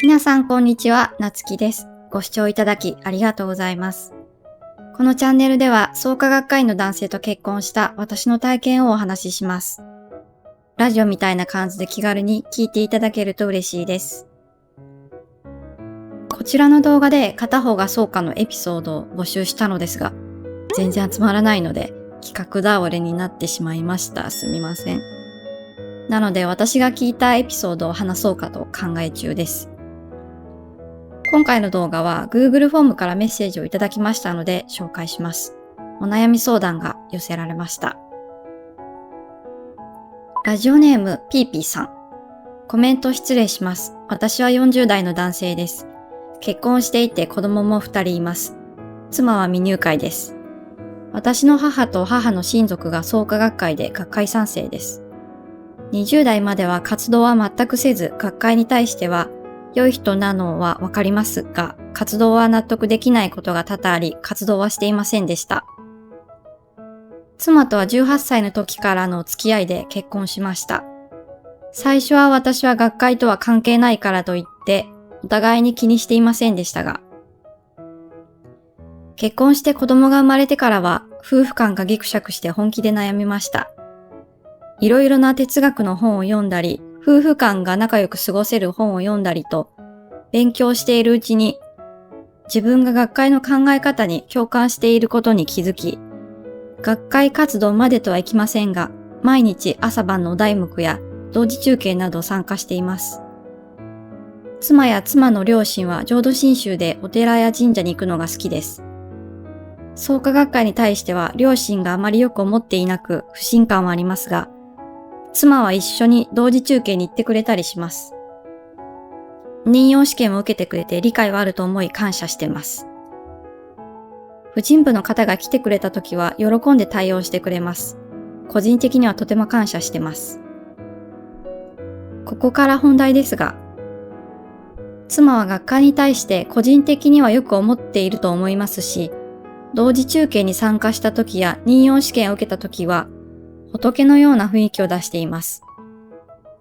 皆さんこんにちは、なつきです。ご視聴いただきありがとうございます。このチャンネルでは創価学会員の男性と結婚した私の体験をお話しします。ラジオみたいな感じで気軽に聞いていただけると嬉しいです。こちらの動画で片方が創価のエピソードを募集したのですが、全然集まらないので企画倒れになってしまいました。すみません。なので私が聞いたエピソードを話そうかと考え中です。今回の動画は Google フォームからメッセージをいただきましたので紹介します。お悩み相談が寄せられました。ラジオネームピーピーさん。コメント失礼します。私は40代の男性です。結婚していて子供も2人います。妻は未入会です。私の母と母の親族が創価学会で学会賛成です。20代までは活動は全くせず、学会に対しては良い人なのはわかりますが、活動は納得できないことが多々あり、活動はしていませんでした。妻とは18歳の時からの付き合いで結婚しました。最初は私は学会とは関係ないからと言って、お互いに気にしていませんでしたが、結婚して子供が生まれてからは、夫婦間がギクシャクして本気で悩みました。いろいろな哲学の本を読んだり、夫婦間が仲良く過ごせる本を読んだりと、勉強しているうちに、自分が学会の考え方に共感していることに気づき、学会活動までとはいきませんが、毎日朝晩の題目や同時中継など参加しています。妻や妻の両親は浄土真宗でお寺や神社に行くのが好きです。創価学会に対しては両親があまりよく思っていなく不信感はありますが、妻は一緒に同時中継に行ってくれたりします。任用試験を受けてくれて理解はあると思い感謝してます。婦人部の方が来てくれた時は喜んで対応してくれます。個人的にはとても感謝してます。ここから本題ですが、妻は学会に対して個人的にはよく思っていると思いますし、同時中継に参加した時や任用試験を受けた時は、仏のような雰囲気を出しています。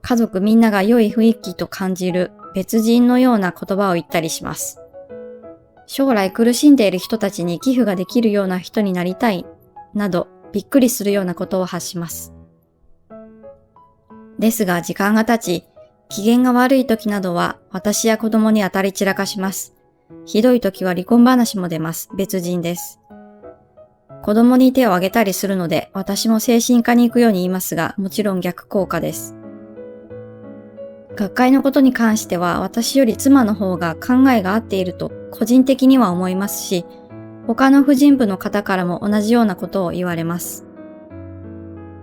家族みんなが良い雰囲気と感じる別人のような言葉を言ったりします。将来苦しんでいる人たちに寄付ができるような人になりたい、などびっくりするようなことを発します。ですが時間が経ち、機嫌が悪い時などは私や子供に当たり散らかします。ひどい時は離婚話も出ます。別人です。子供に手を挙げたりするので、私も精神科に行くように言いますが、もちろん逆効果です。学会のことに関しては、私より妻の方が考えが合っていると個人的には思いますし、他の婦人部の方からも同じようなことを言われます。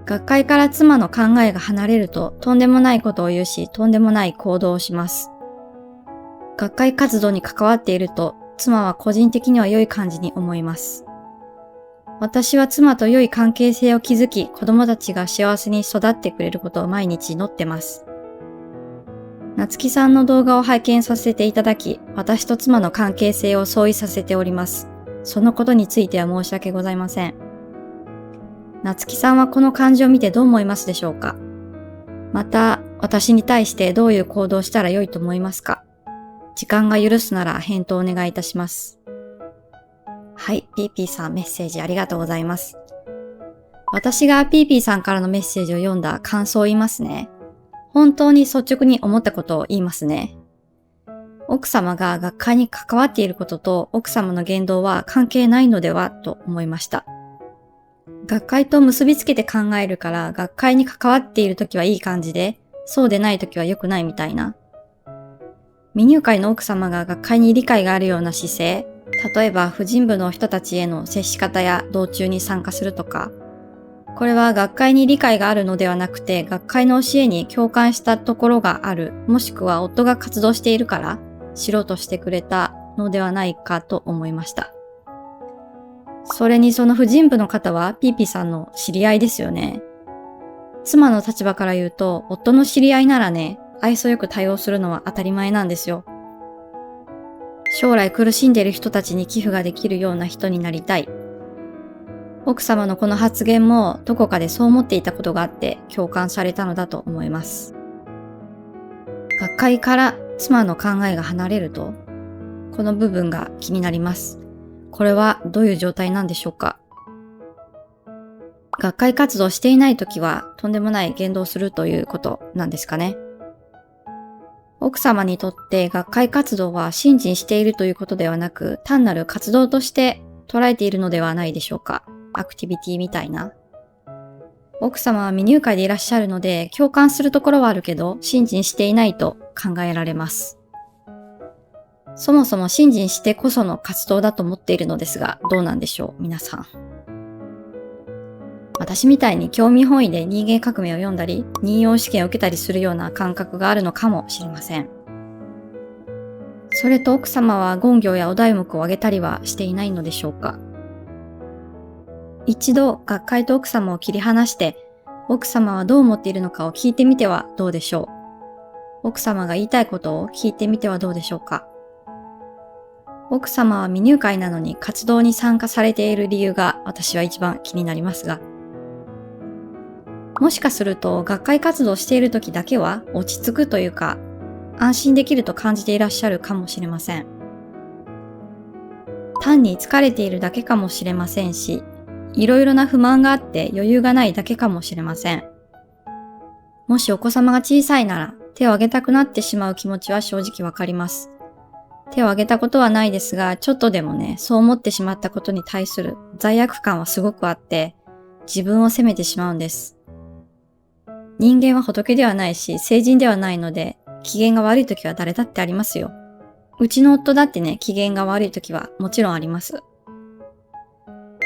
学会から妻の考えが離れると、とんでもないことを言うし、とんでもない行動をします。学会活動に関わっていると、妻は個人的には良い感じに思います。私は妻と良い関係性を築き、子供たちが幸せに育ってくれることを毎日祈ってます。なつきさんの動画を拝見させていただき、私と妻の関係性を相違させております。そのことについては申し訳ございません。なつきさんはこの感じを見てどう思いますでしょうか？また、私に対してどういう行動をしたら良いと思いますか？時間が許すなら返答をお願いいたします。はい、ピーピーさんメッセージありがとうございます。私がピーピーさんからのメッセージを読んだ感想を言いますね。本当に率直に思ったことを言いますね。奥様が学会に関わっていることと奥様の言動は関係ないのではと思いました。学会と結びつけて考えるから学会に関わっているときはいい感じで、そうでないときは良くないみたいな。未入会の奥様が学会に理解があるような姿勢、例えば婦人部の人たちへの接し方や道中に参加するとか、これは学会に理解があるのではなくて学会の教えに共感したところがある、もしくは夫が活動しているから知ろうとしてくれたのではないかと思いました。それにその婦人部の方はピーピーさんの知り合いですよね。妻の立場から言うと夫の知り合いならね、愛想よく対応するのは当たり前なんですよ。将来苦しんでいる人たちに寄付ができるような人になりたい。奥様のこの発言もどこかでそう思っていたことがあって共感されたのだと思います。学会から妻の考えが離れると、この部分が気になります。これはどういう状態なんでしょうか？学会活動していないときはとんでもない言動をするということなんですかね。奥様にとって学会活動は信心しているということではなく、単なる活動として捉えているのではないでしょうか。アクティビティみたいな。奥様は未入会でいらっしゃるので、共感するところはあるけど、信心していないと考えられます。そもそも信心してこその活動だと思っているのですが、どうなんでしょう、皆さん。私みたいに興味本位で人間革命を読んだり、任用試験を受けたりするような感覚があるのかもしれません。それと奥様は言行やお題目を挙げたりはしていないのでしょうか。一度学会と奥様を切り離して、奥様はどう思っているのかを聞いてみてはどうでしょう。奥様が言いたいことを聞いてみてはどうでしょうか。奥様は未入会なのに活動に参加されている理由が私は一番気になりますが、もしかすると学会活動している時だけは落ち着くというか、安心できると感じていらっしゃるかもしれません。単に疲れているだけかもしれませんし、いろいろな不満があって余裕がないだけかもしれません。もしお子様が小さいなら手を挙げたくなってしまう気持ちは正直わかります。手を挙げたことはないですが、ちょっとでもね、そう思ってしまったことに対する罪悪感はすごくあって、自分を責めてしまうんです。人間は仏ではないし、聖人ではないので、機嫌が悪い時は誰だってありますよ。うちの夫だってね、機嫌が悪い時はもちろんあります。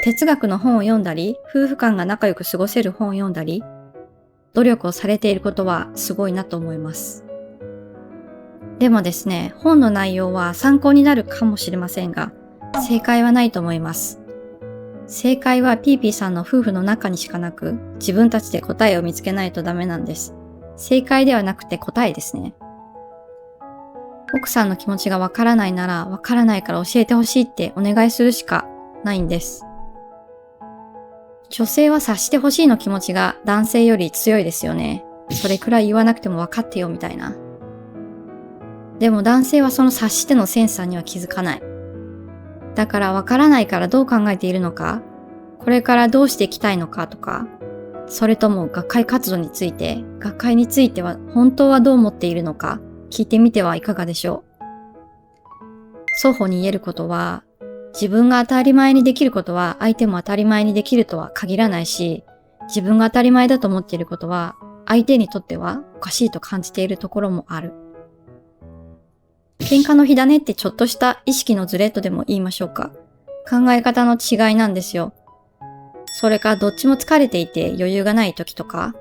哲学の本を読んだり、夫婦間が仲良く過ごせる本を読んだり、努力をされていることはすごいなと思います。でもですね、本の内容は参考になるかもしれませんが、正解はないと思います。正解はピーピーさんの夫婦の中にしかなく、自分たちで答えを見つけないとダメなんです。正解ではなくて答えですね。奥さんの気持ちがわからないなら、わからないから教えてほしいってお願いするしかないんです。女性は察してほしいの気持ちが男性より強いですよね。それくらい言わなくても分かってよみたいな。でも男性はその察してのセンサーには気づかない。だから分からないからどう考えているのか、これからどうしていきたいのかとか、それとも学会活動について、学会については本当はどう思っているのか、聞いてみてはいかがでしょう。双方に言えることは、自分が当たり前にできることは相手も当たり前にできるとは限らないし、自分が当たり前だと思っていることは相手にとってはおかしいと感じているところもある。喧嘩の火種ってちょっとした意識のズレとでも言いましょうか。考え方の違いなんですよ。それかどっちも疲れていて余裕がない時とか。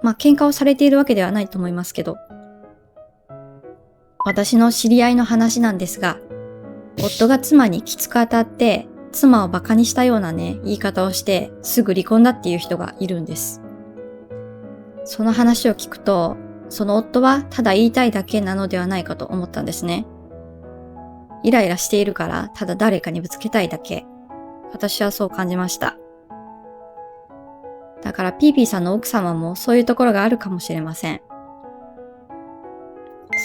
喧嘩をされているわけではないと思いますけど。私の知り合いの話なんですが、夫が妻にきつく当たって、妻をバカにしたようなね、言い方をして、すぐ離婚だっていう人がいるんです。その話を聞くと、その夫はただ言いたいだけなのではないかと思ったんですね。イライラしているから、ただ誰かにぶつけたいだけ。私はそう感じました。だからピーピーさんの奥様もそういうところがあるかもしれません。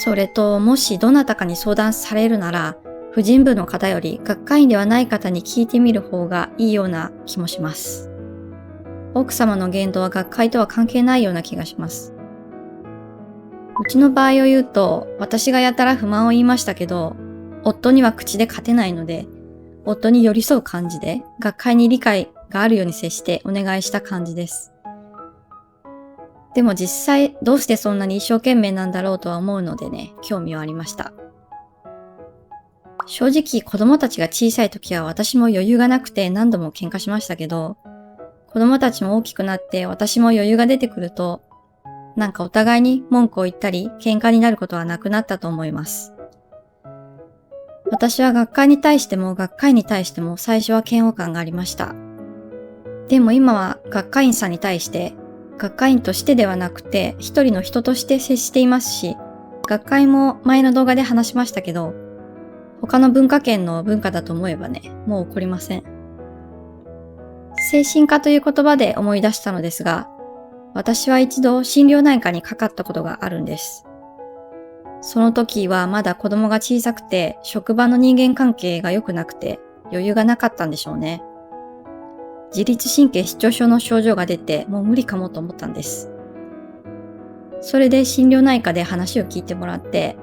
それと、もしどなたかに相談されるなら、婦人部の方より学会員ではない方に聞いてみる方がいいような気もします。奥様の言動は学会とは関係ないような気がします。うちの場合を言うと、私がやたら不満を言いましたけど、夫には口で勝てないので、夫に寄り添う感じで、学会に理解があるように接してお願いした感じです。でも実際どうしてそんなに一生懸命なんだろうとは思うのでね、興味はありました。正直子供たちが小さい時は私も余裕がなくて何度も喧嘩しましたけど、子供たちも大きくなって私も余裕が出てくると、なんかお互いに文句を言ったり喧嘩になることはなくなったと思います。私は学会に対しても学会に対しても最初は嫌悪感がありました。でも今は学会員さんに対して学会員としてではなくて一人の人として接していますし、学会も前の動画で話しましたけど、他の文化圏の文化だと思えばね、もう怒りません。精神科という言葉で思い出したのですが、私は一度心療内科にかかったことがあるんです。その時はまだ子供が小さくて、職場の人間関係が良くなくて、余裕がなかったんでしょうね。自律神経失調症の症状が出て、もう無理かもと思ったんです。それで心療内科で話を聞いてもらって、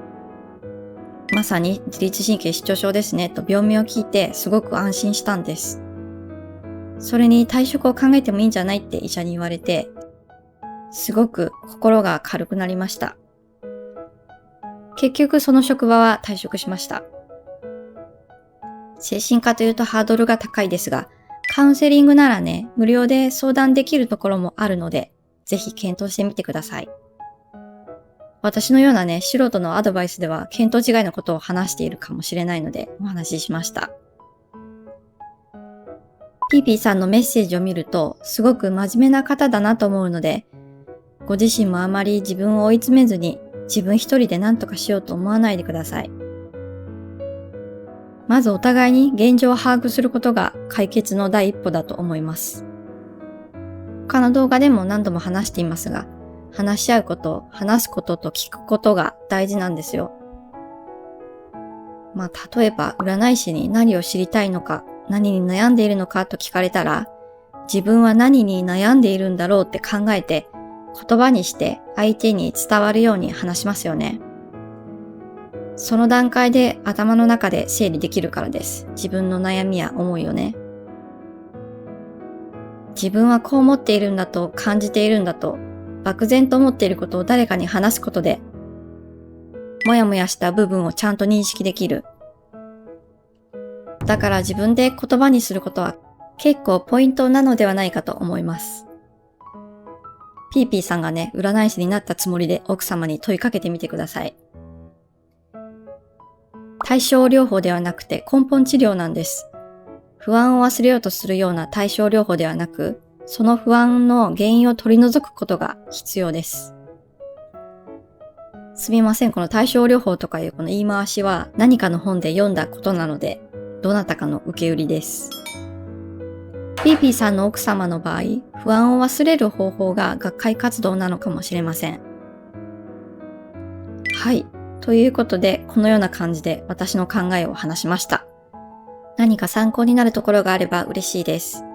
まさに自律神経失調症ですねと病名を聞いてすごく安心したんです。それに退職を考えてもいいんじゃないって医者に言われて、すごく心が軽くなりました。結局その職場は退職しました。精神科というとハードルが高いですが、カウンセリングならね、無料で相談できるところもあるので、ぜひ検討してみてください。私のようなね、素人のアドバイスでは見当違いのことを話しているかもしれないのでお話ししました。ピーピーさんのメッセージを見るとすごく真面目な方だなと思うので、ご自身もあまり自分を追い詰めずに自分一人で何とかしようと思わないでください。まずお互いに現状を把握することが解決の第一歩だと思います。他の動画でも何度も話していますが、話し合うこと、話すことと聞くことが大事なんですよ。例えば占い師に何を知りたいのか、何に悩んでいるのかと聞かれたら、自分は何に悩んでいるんだろうって考えて、言葉にして相手に伝わるように話しますよね。その段階で頭の中で整理できるからです。自分の悩みや思いをね。自分はこう思っているんだと感じているんだと、漠然と思っていることを誰かに話すことで、もやもやした部分をちゃんと認識できる。だから自分で言葉にすることは結構ポイントなのではないかと思います。ピーピーさんがね、占い師になったつもりで奥様に問いかけてみてください。対症療法ではなくて根本治療なんです。不安を忘れようとするような対症療法ではなく、その不安の原因を取り除くことが必要です。すみません、この対症療法とかいうこの言い回しは何かの本で読んだことなので、どなたかの受け売りです。ピーピーさんの奥様の場合、不安を忘れる方法が学会活動なのかもしれません。はい。ということで、このような感じで私の考えを話しました。何か参考になるところがあれば嬉しいです。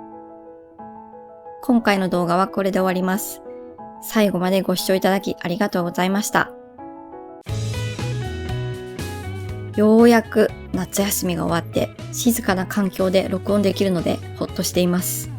今回の動画はこれで終わります。最後までご視聴いただきありがとうございました。ようやく夏休みが終わって静かな環境で録音できるのでほっとしています。